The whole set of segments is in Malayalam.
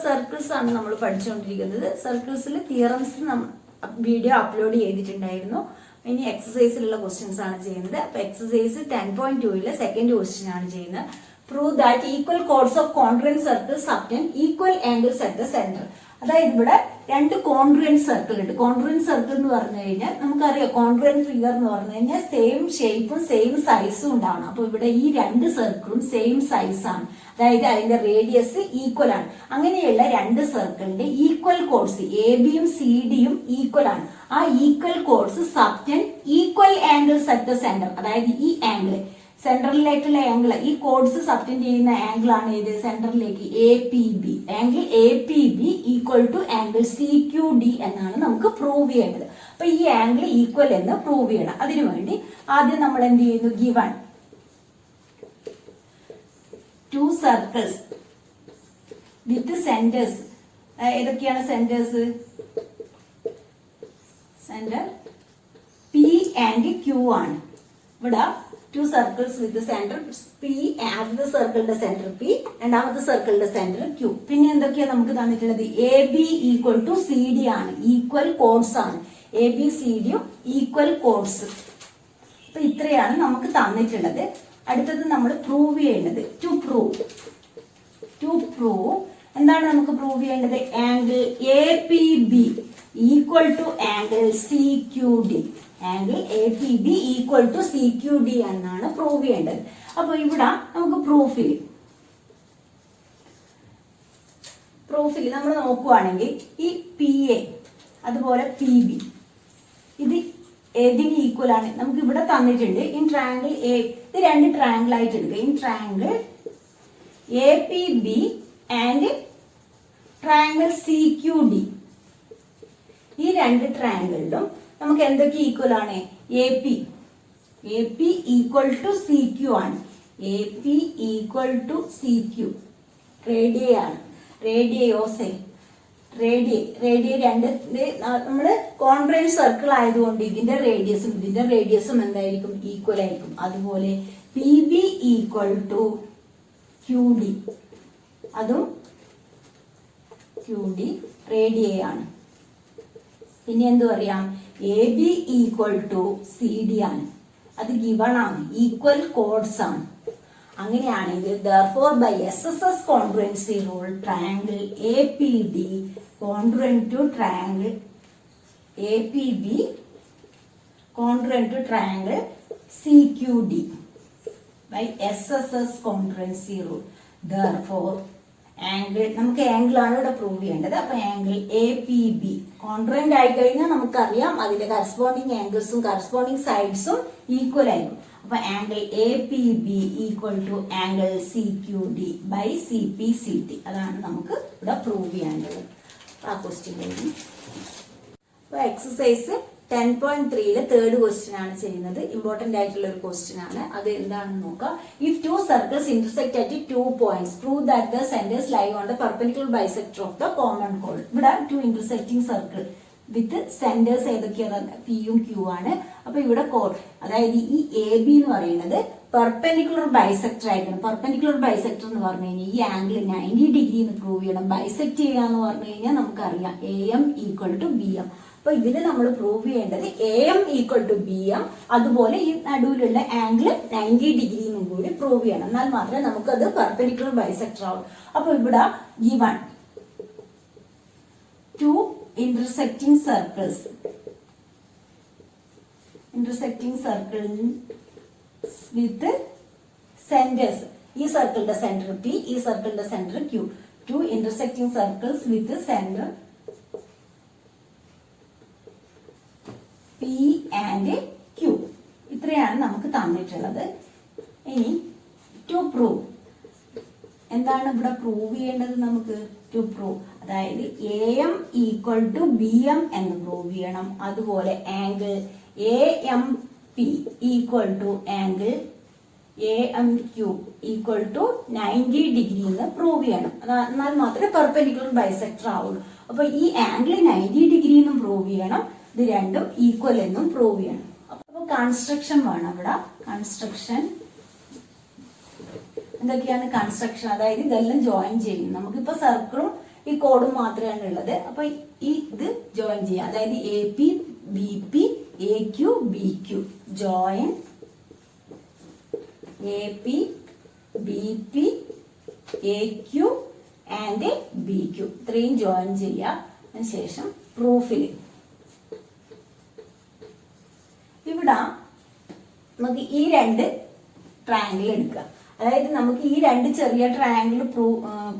സർക്കിൾസ് ആണ് നമ്മൾ പഠിച്ചുകൊണ്ടിരിക്കുന്നത്. സർക്കിൾസിൽ തിയറംസ് വീഡിയോ അപ്ലോഡ് ചെയ്തിട്ടുണ്ടായിരുന്നു. ഇനി എക്സസൈസിലുള്ള ക്വസ്റ്റ്യൻസ് ആണ് ചെയ്യുന്നത്. അപ്പൊ എക്സസൈസ് 10.2 സെക്കൻഡ് ക്വസ്റ്റ്യൻ ആണ് ചെയ്യുന്നത്. Prove that equal chords of congruent circles subtend equal angles at the centre. അതായത് ഇവിടെ രണ്ട് കോൺഗ്രുവന്റ് സർക്കിൾ ഉണ്ട്. കോൺഗ്രുവന്റ് സർക്കിൾ എന്ന് പറഞ്ഞു കഴിഞ്ഞാൽ നമുക്കറിയാം, കോൺഗ്രുവന്റ് ഫിഗർ എന്ന് പറഞ്ഞു കഴിഞ്ഞാൽ സെയിം ഷേപ്പും സെയിം സൈസും ഉണ്ടാവണം. അപ്പൊ ഇവിടെ ഈ രണ്ട് സർക്കിളും സെയിം സൈസ് ആണ്, അതായത് അതിന്റെ റേഡിയസ് ഈക്വൽ ആണ്. അങ്ങനെയുള്ള രണ്ട് സർക്കിളിന്റെ ഈക്വൽ കോർഡ്സ് എ ബിയും സി ഡിയും ഈക്വൽ ആണ്. ആ equal chords subtend equal angles at the centre. അതായത് ഈ ആംഗിൾ സെന്ററിലേക്കുള്ള ആംഗിൾ, ഈ കോഡ്സ് സബ്റ്റെൻഡ് ചെയ്യുന്ന ആംഗിൾ ആണ് ഇത് സെന്ററിലേക്ക് A P B. Angle A P B equal to angle C Q D എന്നാണ് നമുക്ക് പ്രൂവ് ചെയ്യേണ്ടത്. അപ്പൊ ഈ ആംഗിൾ ഈക്വൽ എന്ന് പ്രൂവ് ചെയ്യണം. അതിനുവേണ്ടി ആദ്യം നമ്മൾ എന്ത് ചെയ്യുന്നു, given two circles with centres. ഏതൊക്കെയാണ് centres? Centre P and Q ആണ്. ഇവിടെ two circles with the center P. ആദ്യത്തെ സർക്കിളിന്റെ സെന്റർ P, രണ്ടാമത്തെ സർക്കിളിന്റെ സെന്റർ Q. പിന്നെ എന്തൊക്കെയാ നമുക്ക് തന്നിട്ടുള്ളത്? A B equal to C D ആണ്, ഈക്വൽ കോഡ്സ് ആണ്. എ ബി സി ഡിയും ഈക്വൽ കോഡ്സ്. അപ്പൊ ഇത്രയാണ് നമുക്ക് തന്നിട്ടുള്ളത്. അടുത്തത് നമ്മൾ പ്രൂവ് ചെയ്യേണ്ടത്. ടു പ്രൂവ് എന്താണ് നമുക്ക് പ്രൂവ് ചെയ്യേണ്ടത്? Angle A P B equal to angle C Q D. Angle A P B equal to C Q D എന്നാണ് പ്രൂവ് ചെയ്യേണ്ടത്. അപ്പൊ ഇവിടെ നമുക്ക് പ്രൂഫിൽ നമ്മൾ നോക്കുവാണെങ്കിൽ ഈ പി എ അതുപോലെ പി ബി ഇത് ഏതിന് ഈക്വൽ ആണ്? നമുക്ക് ഇവിടെ തന്നിട്ടുണ്ട് ഇൻ ട്രയാങ്കിൾ എ. ഇത് രണ്ട് ട്രയാങ്കിൾ ആയിട്ട് എടുക്കുക. In triangle A P B and triangle C Q D. ഈ രണ്ട് ട്രയാങ്കിളിലും നമുക്ക് എന്തൊക്കെ ഈക്വൽ ആണ്? A P equal to C Q ആണ്. A P equal to C Q radii ആണ്. റേഡിയ രണ്ട് നമ്മള് കോൺഗ്രുവന്റ് സർക്കിൾ ആയതുകൊണ്ട് ഇതിന്റെ റേഡിയസും എന്തായിരിക്കും? ഈക്വൽ ആയിരിക്കും. അതുപോലെ P B equal to Q D, അതും ക്യു ഡി റേഡിയ ആണ്. പിന്നെ എന്തു പറയാം? A B equal to C D ആണ്. അത് ഗിവൺ ആണ്, ഈക്വൽ കോഡ്സ് ആണ്. അങ്ങനെയാണെങ്കിൽ therefore by SSS congruency rule triangle APD congruent to triangle APB congruent to triangle CQD by SSS congruency rule. Therefore angle, നമുക്ക് ആംഗിൾ ആണ് ഇവിടെ പ്രൂവ് ചെയ്യേണ്ടത്. അപ്പൊ angle A P B congruent ആയി കഴിഞ്ഞാൽ നമുക്കറിയാം അതിന്റെ കറസ്പോണ്ടിങ് ആംഗിൾസും കറസ്പോണ്ടിങ് സൈഡ്സും ഈക്വൽ ആയിരിക്കും. അപ്പൊ angle A P B equal to angle C Q D by C P C T. അതാണ് നമുക്ക് ഇവിടെ പ്രൂവ് ചെയ്യേണ്ടത്. ആ ക്വസ്റ്റ്യൻ കഴിഞ്ഞു. അപ്പൊ എക്സസൈസ് 10.3 തേർഡ് ക്വസ്റ്റ്യൻ ആണ് ചെയ്യുന്നത്. ഇമ്പോർട്ടന്റ് ആയിട്ടുള്ള ഒരു ക്വസ്റ്റ്യൻ ആണ്. അത് എന്താണെന്ന് നോക്കാം. If two circles intersect at 2 points prove that the centres lie on the perpendicular bisector of the common കോഡ്. ഇവിടെ two intersecting circle with centres ഏതൊക്കെയാണ്? പിയും ക്യൂ ആണ്. അപ്പൊ ഇവിടെ കോഡ്, അതായത് ഈ എ ബി എന്ന് പറയുന്നത് പെർപെൻഡിക്കുലർ ബൈസെക്ടർ ആയിരിക്കണം. പെർപെൻഡിക്കുലർ ബൈസെക്ടർ എന്ന് പറഞ്ഞു കഴിഞ്ഞാൽ ഈ ആംഗിൾ 90 ഡിഗ്രി എന്ന് പ്രൂവ് ചെയ്യണം. ബൈസെക്ട് ചെയ്യാന്ന് പറഞ്ഞു കഴിഞ്ഞാൽ നമുക്കറിയാം A M equal to B M. അപ്പൊ ഇതിന് നമ്മൾ പ്രൂവ് ചെയ്യേണ്ടത് A M equal to B M, അതുപോലെ ഈ നടുവിലുള്ള ആംഗിൾ 90 ഡിഗ്രി എന്നും കൂടി പ്രൂവ് ചെയ്യണം. എന്നാൽ മാത്രമേ നമുക്കത് പെർപെൻഡിക്കുലർ ബൈസെക്ടർ ആവും. അപ്പൊ ഇവിടെ given two intersecting circles with centers. ഈ സർക്കിളിന്റെ സെന്റർ പി, ഈ സർക്കിളിന്റെ centre Q. Two intersecting circles with centre P and Q. ഇത്രയാണ് നമുക്ക് തന്നിട്ടുള്ളത്. ഇനി ടു പ്രൂവ്, എന്താണ് ഇവിടെ പ്രൂവ് ചെയ്യേണ്ടത്? നമുക്ക് ടു പ്രൂവ്, അതായത് A M equal to B M എന്ന് പ്രൂവ് ചെയ്യണം. അതുപോലെ angle A M P equal to angle A M Q equal to 90 degree എന്ന് പ്രൂവ് ചെയ്യണം. എന്നാൽ മാത്രമേ പെർപെൻഡിക്കുലർ ബൈസെക്ടർ ആവുള്ളൂ. അപ്പൊ ഈ ആംഗിൾ 90 ഡിഗ്രി എന്നും പ്രൂവ് ചെയ്യണം, ഇത് രണ്ടും ഈക്വൽ എന്നും പ്രൂവ് ചെയ്യണം. അപ്പൊ കൺസ്ട്രക്ഷൻ വേണം. ഇവിടെ കൺസ്ട്രക്ഷൻ എന്തൊക്കെയാണ്? കൺസ്ട്രക്ഷൻ, അതായത് ഇതെല്ലാം ജോയിൻ ചെയ്യും. നമുക്കിപ്പോ സർക്കിളും ഈ കോഡും മാത്രമാണ് ഉള്ളത്. അപ്പൊ ഈ ഇത് ജോയിൻ ചെയ്യാം. അതായത് AP BP AQ BQ join AP BP AQ and BQ ഇത്രയും ജോയിൻ ചെയ്യാം. അതിനുശേഷം പ്രൂഫിൽ ഇവിടെ നമുക്ക് ഈ രണ്ട് ട്രയാങ്കിൾ എടുക്കുക. അതായത് നമുക്ക് ഈ രണ്ട് ചെറിയ ട്രയാങ്കിൾ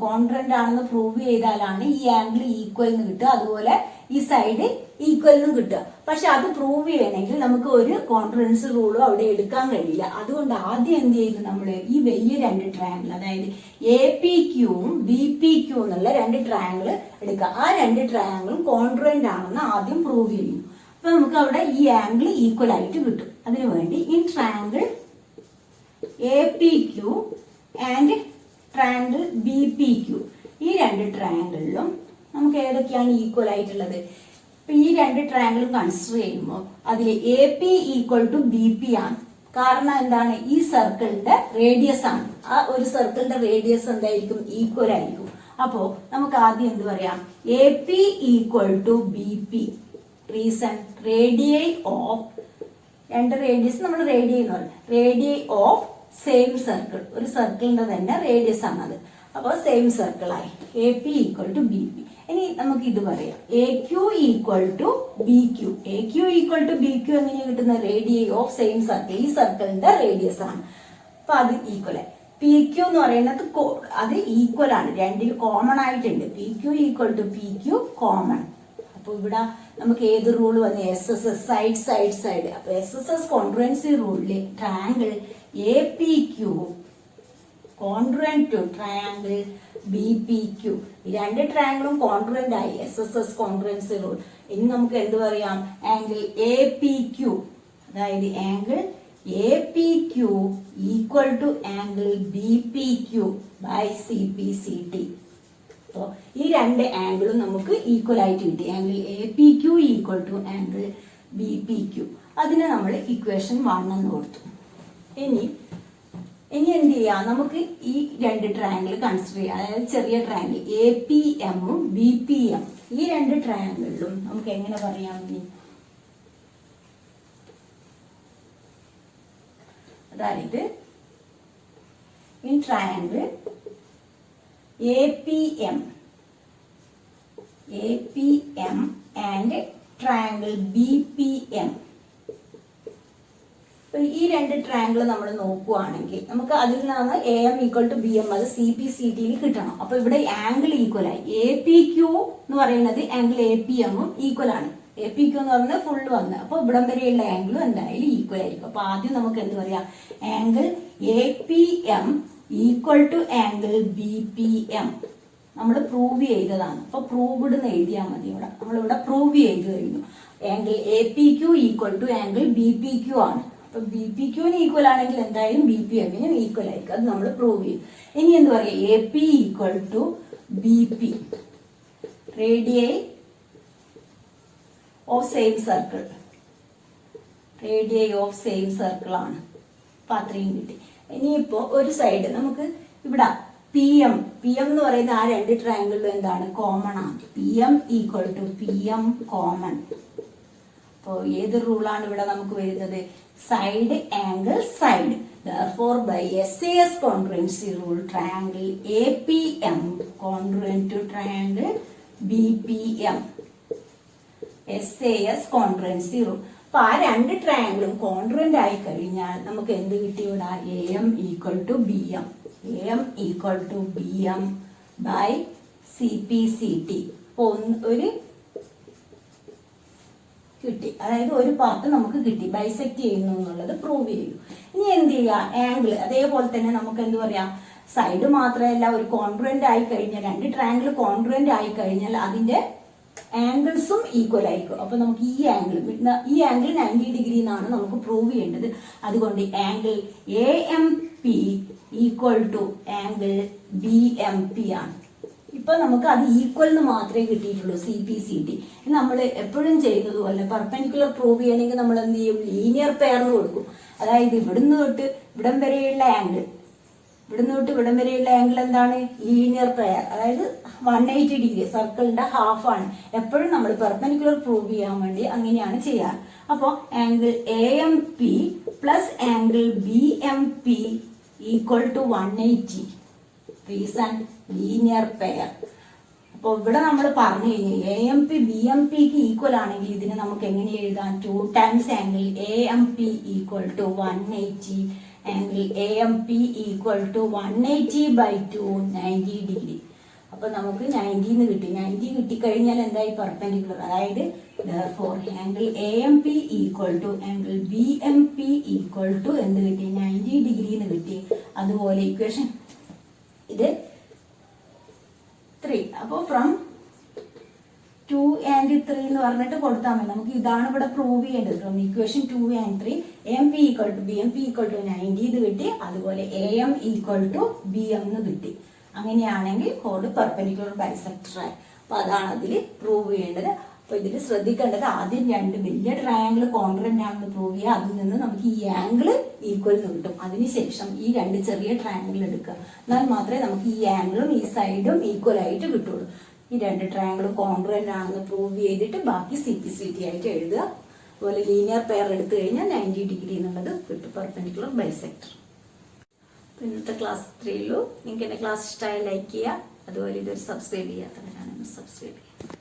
കോൺട്രന്റ് ആണെന്ന് പ്രൂവ് ചെയ്താലാണ് ഈ ആംഗിൾ ഈക്വൽ എന്ന് കിട്ടുക, അതുപോലെ ഈ സൈഡ് ഈക്വൽ എന്ന് കിട്ടുക. പക്ഷെ അത് പ്രൂവ് ചെയ്യണമെങ്കിൽ നമുക്ക് ഒരു കോൺട്രൻസ് റൂളും അവിടെ എടുക്കാൻ കഴിയില്ല. അതുകൊണ്ട് ആദ്യം എന്ത് ചെയ്യുന്നു, നമ്മൾ ഈ വലിയ രണ്ട് ട്രയാങ്കിൾ, അതായത് APQവും BPQ എന്നുള്ള രണ്ട് ട്രയാങ്കിൾ എടുക്കുക. ആ രണ്ട് ട്രയാങ്കിളും കോൺട്രന്റ് ആണെന്ന് ആദ്യം പ്രൂവ് ചെയ്യുന്നു. അപ്പൊ നമുക്ക് അവിടെ ഈ ആംഗിൾ ഈക്വൽ ആയിട്ട് കിട്ടും. അതിനുവേണ്ടി ഈ triangle APQ and triangle BPQ ഈ രണ്ട് ട്രയാങ്കിളിലും നമുക്ക് ഏതൊക്കെയാണ് ഈക്വൽ ആയിട്ടുള്ളത്? ഇപ്പൊ ഈ രണ്ട് ട്രയാങ്കിളും കൺസിഡർ ചെയ്യുമ്പോൾ അതിൽ AP ഈക്വൽ ടു BP ആണ്. കാരണം എന്താണ്, ഈ സർക്കിളിന്റെ റേഡിയസ് ആണ്. ആ ഒരു സർക്കിളിന്റെ റേഡിയസ് എന്തായിരിക്കും, ഈക്വൽ ആയിരിക്കും. അപ്പോ നമുക്ക് ആദ്യം എന്ത് പറയാം, AP equal to BP. Reason, radii of രണ്ട് റേഡിയസ് നമ്മൾ റേഡിയൈ എന്ന് പറയും. റേഡിയൈ ഓഫ് സെയിം സർക്കിൾ, ഒരു സർക്കിളിന്റെ തന്നെ റേഡിയസ് ആണത്. അപ്പോൾ സെയിം സർക്കിൾ ആയി. AP equal to BP. ഇനി നമുക്ക് ഇത് പറയാം, AQ equal to BQ. AQ equal to BQ എങ്ങനെയാണ് കിട്ടുന്നത്, റേഡിയൈ ഓഫ് സെയിം സർക്കിൾ, ഈ സർക്കിളിന്റെ റേഡിയസ് ആണ്. അപ്പൊ അത് ഈക്വൽ ആയി. PQ എന്ന് പറയുന്നത് അത് ഈക്വൽ ആണ്, രണ്ടിൽ കോമൺ ആയിട്ടുണ്ട്. PQ equal to PQ common. അപ്പൊ ഇവിടെ നമുക്ക് ഏത് റൂൾ വന്ന്, SSS സൈഡ് സൈഡ് സൈഡ്. അപ്പൊ SSS കോൺട്രൻസി റൂളില് triangle APQ congruent to triangle BPQ, ഈ രണ്ട് ട്രയാങ്കിളും കോൺട്രന്റ് ആയി, SSS കോൺട്രൻസി റൂൾ. ഇനി നമുക്ക് എന്ത് പറയാം, ആംഗിൾ APQ, അതായത് angle APQ equal to angle BPQ by CPCT. അപ്പോൾ ഈ രണ്ട് ആംഗിളും നമുക്ക് ഈക്വൽ ആയിട്ട് കിട്ടി. Angle APQ equal to angle BPQ. അതിനെ നമ്മൾ ഇക്വേഷൻ 1 എന്ന് കൊടുത്തു. ഇനി എന്ത് ചെയ്യാം, നമുക്ക് ഈ രണ്ട് ട്രയാങ്കിൾ കൺസിഡർ ചെയ്യാം. അതായത് ചെറിയ ട്രയാങ്കിൾ APMഉം BPM, ഈ രണ്ട് ട്രയാങ്കിളിലും നമുക്ക് എങ്ങനെ പറയാം, അതായത് ഈ triangle APM and triangle BPM. ഈ രണ്ട് ട്രയാങ്കിൾ നമ്മൾ നോക്കുവാണെങ്കിൽ നമുക്ക് അതിൽ നിന്നാണ് AM ഈക്വൽ ടു BM, അത് CPCTയിൽ കിട്ടണം. അപ്പൊ ഇവിടെ ആംഗിൾ ഈക്വൽ ആയി. APQ എന്ന് പറയുന്നത് ആംഗിൾ APMഉം ഈക്വൽ ആണ്. APQ എന്ന് പറയുന്നത് ഫുൾ വന്ന്, അപ്പൊ ഇവിടം വരെയുള്ള ആംഗിളും എന്തായാലും ഈക്വൽ ആയിരിക്കും. അപ്പൊ ആദ്യം നമുക്ക് എന്ത് പറയാം, angle APM equal to angle BPM നമ്മൾ പ്രൂവ് ചെയ്തതാണ്. അപ്പൊ പ്രൂവ്ഡ് എന്ന് എഴുതിയാൽ മതി. ഇവിടെ നമ്മളിവിടെ പ്രൂവ് ചെയ്ത് കഴിഞ്ഞു. Angle APQ equal to angle BPQ ആണ്. അപ്പൊ BPQന് ഈക്വൽ ആണെങ്കിൽ എന്തായാലും BPMനും ഈക്വൽ ആയിരിക്കും. അത് നമ്മൾ പ്രൂവ് ചെയ്യും. ഇനി എന്ത് പറയാം, AP equal to BP, radii of same circle, radii of same circle ആണ്. അപ്പൊ അത്രയും കിട്ടി. ഇനിയിപ്പോ ഒരു സൈഡ് നമുക്ക് ഇവിടെ PM എന്ന് പറയുന്നത് ആ രണ്ട് ട്രയാങ്കിളിലും എന്താണ്, കോമൺ ആണ്. PM equal to PM common. അപ്പോ ഏത് റൂളാണ് ഇവിടെ നമുക്ക് വരുന്നത്, side angle side. Therefore by SAS congruency rule triangle APM congruent to triangle BPM, SAS congruency rule. അപ്പൊ ആ രണ്ട് ട്രയാങ്കിളും കോൺട്രന്റ് ആയി കഴിഞ്ഞാൽ നമുക്ക് എന്ത് കിട്ടി, ഇവിടെ AM equal to BM, AM equal to BM by CPCT. അപ്പൊ ഒരു കിട്ടി, അതായത് ഒരു പാർട്ട് നമുക്ക് കിട്ടി, ബൈസെക്ട് ചെയ്യുന്നു എന്നുള്ളത് പ്രൂവ് ചെയ്യും. ഇനി എന്ത് ചെയ്യുക, ആംഗിൾ അതേപോലെ തന്നെ നമുക്ക് എന്ത് പറയാം, സൈഡ് മാത്രമല്ല, ഒരു കോൺട്രന്റ് ആയി കഴിഞ്ഞാൽ, രണ്ട് ട്രയാങ്കിൾ കോൺട്രന്റ് ആയി കഴിഞ്ഞാൽ അതിന്റെ ആംഗിൾസും ഈക്വൽ ആയിരിക്കും. അപ്പൊ നമുക്ക് ഈ ആംഗിൾ 90 ഡിഗ്രി എന്നാണ് നമുക്ക് പ്രൂവ് ചെയ്യേണ്ടത്. അതുകൊണ്ട് angle AMP equal to angle BMP ആണ്. ഇപ്പൊ നമുക്ക് അത് ഈക്വൽ എന്ന് മാത്രമേ കിട്ടിയിട്ടുള്ളൂ, CPCT. നമ്മൾ എപ്പോഴും ചെയ്യുന്നതുപോലെ പെർപെൻഡിക്കുലർ പ്രൂവ് ചെയ്യണമെങ്കിൽ നമ്മൾ എന്ത് ചെയ്യും, ലീനിയർ പെയർന്ന് കൊടുക്കും. അതായത് ഇവിടുന്ന് തൊട്ട് ഇവിടം വരെയുള്ള ആംഗിൾ ഇവിടുന്ന് തൊട്ട് ഇവിടം വരെയുള്ള ആംഗിൾ എന്താണ്? ലീനിയർ പെയർ, അതായത് 180 ഡിഗ്രി, സർക്കിളിന്റെ ഹാഫ് ആണ്. എപ്പോഴും നമ്മൾ പെർപെൻഡിക്കുലർ പ്രൂവ് ചെയ്യാൻ വേണ്ടി അങ്ങനെയാണ് ചെയ്യാറ്. അപ്പോൾ angle AMP plus angle BMP equal to 180 reason linear pair. അപ്പോൾ ഇവിടെ നമ്മൾ പറഞ്ഞു കഴിഞ്ഞു AMP BMPക്ക് ഈക്വൽ ആണെങ്കിൽ ഇതിനെ നമുക്ക് എങ്ങനെ എഴുതാം? 2 times angle AMP equal to 180, angle AMP equal to 180/2 90 degree. അപ്പൊ നമുക്ക് 90 എന്ന് കിട്ടി. 90 കിട്ടിക്കഴിഞ്ഞാൽ എന്തായി? പെർപെൻഡിക്കുലർ. അതായത് therefore angle AMP equal to angle BMP equal to എന്ത് കിട്ടി? 90 ഡിഗ്രി എന്ന് കിട്ടി. അതുപോലെ ഇക്വേഷൻ ഇത് 3. അപ്പോൾ ഫ്രം 2 and 3 എന്ന് പറഞ്ഞിട്ട് കൊടുത്താൽ മതി. നമുക്ക് ഇതാണ് ഇവിടെ പ്രൂവ് ചെയ്യേണ്ടത്. From equation 2 and 3 AMP equal to BMP equal to 90 എന്ന് കിട്ടി. അതുപോലെ AM ഈക്വൽ ടു BM എന്ന് കിട്ടി. അങ്ങനെയാണെങ്കിൽ കോഡ് പെർപെൻഡിക്കുലർ ബൈസെക്ടർ ആയി. അപ്പൊ അതാണ് അതിൽ പ്രൂവ് ചെയ്യേണ്ടത്. അപ്പൊ ഇതിൽ ശ്രദ്ധിക്കേണ്ടത് ആദ്യം 2 വലിയ ട്രയാങ്കിൾ കോൺഗ്രന്റ് ആണെന്ന് പ്രൂവ് ചെയ്യുക. അതിൽ നിന്ന് നമുക്ക് ഈ ആംഗിൾ ഈക്വൽ എന്ന് കിട്ടും. അതിനുശേഷം ഈ 2 ചെറിയ ട്രയാങ്കിൾ എടുക്കുക. എന്നാൽ മാത്രമേ നമുക്ക് ഈ ആംഗിളും ഈ സൈഡും ഈക്വൽ ആയിട്ട് കിട്ടുള്ളൂ. ഈ 2 ട്രയാങ്കിൾ കോൺഗ്രന്റ് ആണെന്ന് പ്രൂവ് ചെയ്തിട്ട് ബാക്കി CPCT ആയിട്ട് എഴുതുക. അതുപോലെ ലീനിയർ പെയർ എടുത്തു കഴിഞ്ഞാൽ 90 ഡിഗ്രി എന്നുള്ളത് കിട്ടും, പെർപെൻഡിക്കുലർ ബൈസെക്ടർ. ഇന്നത്തെ ക്ലാസ് 3 ഉള്ളൂ. നിങ്ങൾക്ക് എന്റെ ക്ലാസ് ഇഷ്ടമായി ലൈക്ക് ചെയ്യുക. അതുപോലെ ഇതൊരു സബ്സ്ക്രൈബ് ചെയ്യാത്തവരാണെങ്കിൽ സബ്സ്ക്രൈബ് ചെയ്യുക.